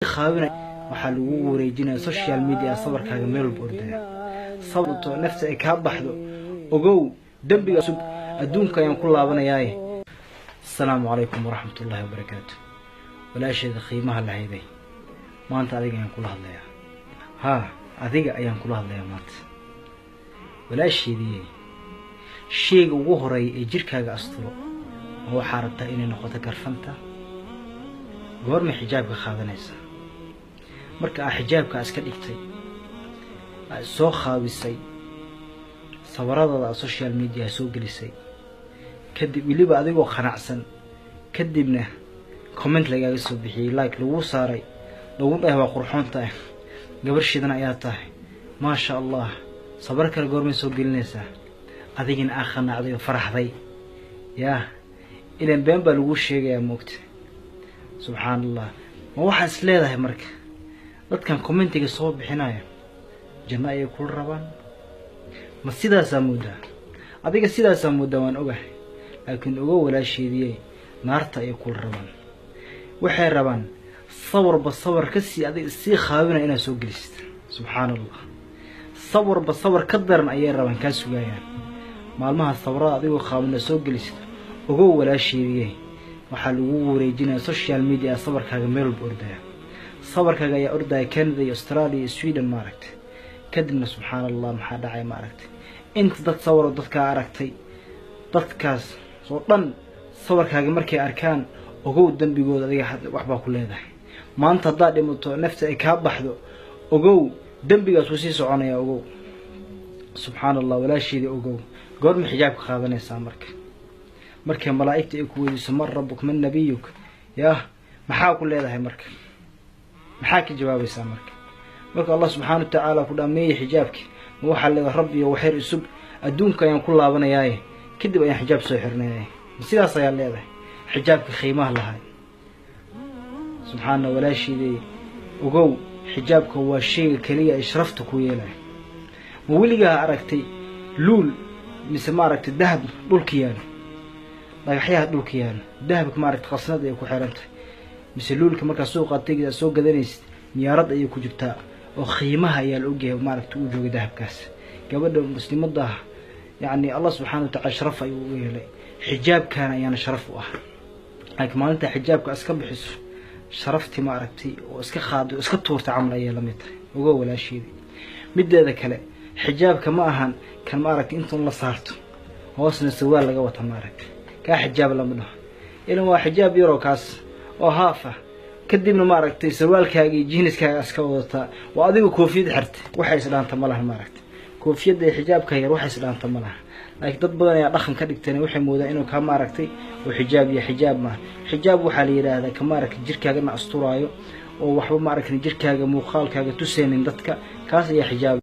خاونا waxaa lagu wareejinaa social media sabarkaaga meel boordaya sababto nafta ay ka baxdo ogow dambiga sub adduunka ayaan ku laabanayaa assalaamu alaykum waraxmatullaahi wabarakaatuh walaasheeda qiimaha lahayday maanta adiga ayaan kula hadlayaa adiga ayaan kula hadlayaa maanta walaasheedii sheega ugu horeey ee jirkaaga asturo waxa rabtaa inay noqoto garfanta goorma xijaabka qaadanaysa marka xijaabka iska dhigtay soo khaabisay sawaradada social media soo gelisay kadib wiliba adigoo qanacsan kadibna comment lagaaga soo bixiyay like lagu saaray lagu dhahay waa qurxoonta gabar shidan ayaa tahay ma sha Allah sabar kale goorma soo gelinaysaa adigina aqnacday faraxday ilan been baa lagu sheegay moogta subhanallah ma waxa is leedahay marka dadkan commentiga soo bixinaya janna ay ku rabaan ma sidaas amuda adiga sidaas amuda waan ogahay laakiin ogo walaasheedii naarta ay ku rabaan waxay rabaan sawir ka sii adiga si khaawina inaa soo gelisto subhanallah sawir ka daran ay rabaan ka sugayaan maalmaha sawirada adigoo khaawina soo gelisto ogo walaasheedii waxa lagu wareejinaa social media sabarkaaga meel boordaya sabarkaaga ayaa ordaya Canada iyo Australia iyo Sweden ma aragtay kadibna subhanallah maxaa dhacay ma aragtay inta dad sawir dadka aragtay dadkaas soo dhan sabarkaaga markay arkaan ogow dambigooda adiga waxba ku leedahay maanta hadaa dhimato nafta ay ka baxdo ogow dambigaas uu sii soconaya ogow subhanallah walaasheedii ogow goorma xijaabka qaadanaysaa markay malaa'ikta ay ku weydiiso mar rabbuk man nabiyuk maxaa ku leedahay marka maxaa ka jawaabaysaa marka Allah subhanahu wa ta'ala ku dhameeyay xijaabki ma waxa leeyahay rabbi iyo waxir isub adduunka ayaan ku laabanayaa kadib ayaan xijaab soo xirnaa sidaas ayaa leedahay xijaabka qiimaha lahaay subhanahu walaasheedii ogow xijaabka waa shay kaliya ishrafta ku yeelay ma wiliga aragtay luul mise ma aragtay dahab dhulka yaal dhagaxyaha dhulka yaal dahabka ma aragtay qasnada ay ku xirantay mise luulka marka suuqa tagida soo gadanaysid miyaarad ay ku jirtaa oo qiimaha ayaa la ogyahay ma aragtay uu joogo dahabkaas gabadha muslimada Allah subhanahu wa ta'ala sharaf ay u yeelay xijaabkan ayana sharaf u ah laakiin maalinta xijaabka iska bixiso sharafti ma aragtay oo iska qaado iska tuurta camal ay la mid tahay uga walaasheedii mideeda kale xijaabka ma ahan kan ma aragtay inta la saarto hoosna sawaal laga wata ma aragtay ka xijaab lama dhaho ilaa waa xijaab yaro kaas oo haafa kadibna ma aragtay sarwaalkaaga iyo jeaniskaaga iska wadata waa adigu koofiyad xirtay waxa isdhaanta ma laha ma aragtay koofiyada xijaabka yar waxa isdhaanta ma laha laakiin dad badan ayaa dhaqan ka dhigtay waxay moodaan inuu ka ma aragtay oo xijaab ma xijaab waxa la yiraahdaa ka ma aragtay jirkaaga na asturaayo oo waxba ma aragtay jirkaaga muuqaalkaaga tuseenin dadka kaas ayaa xijaab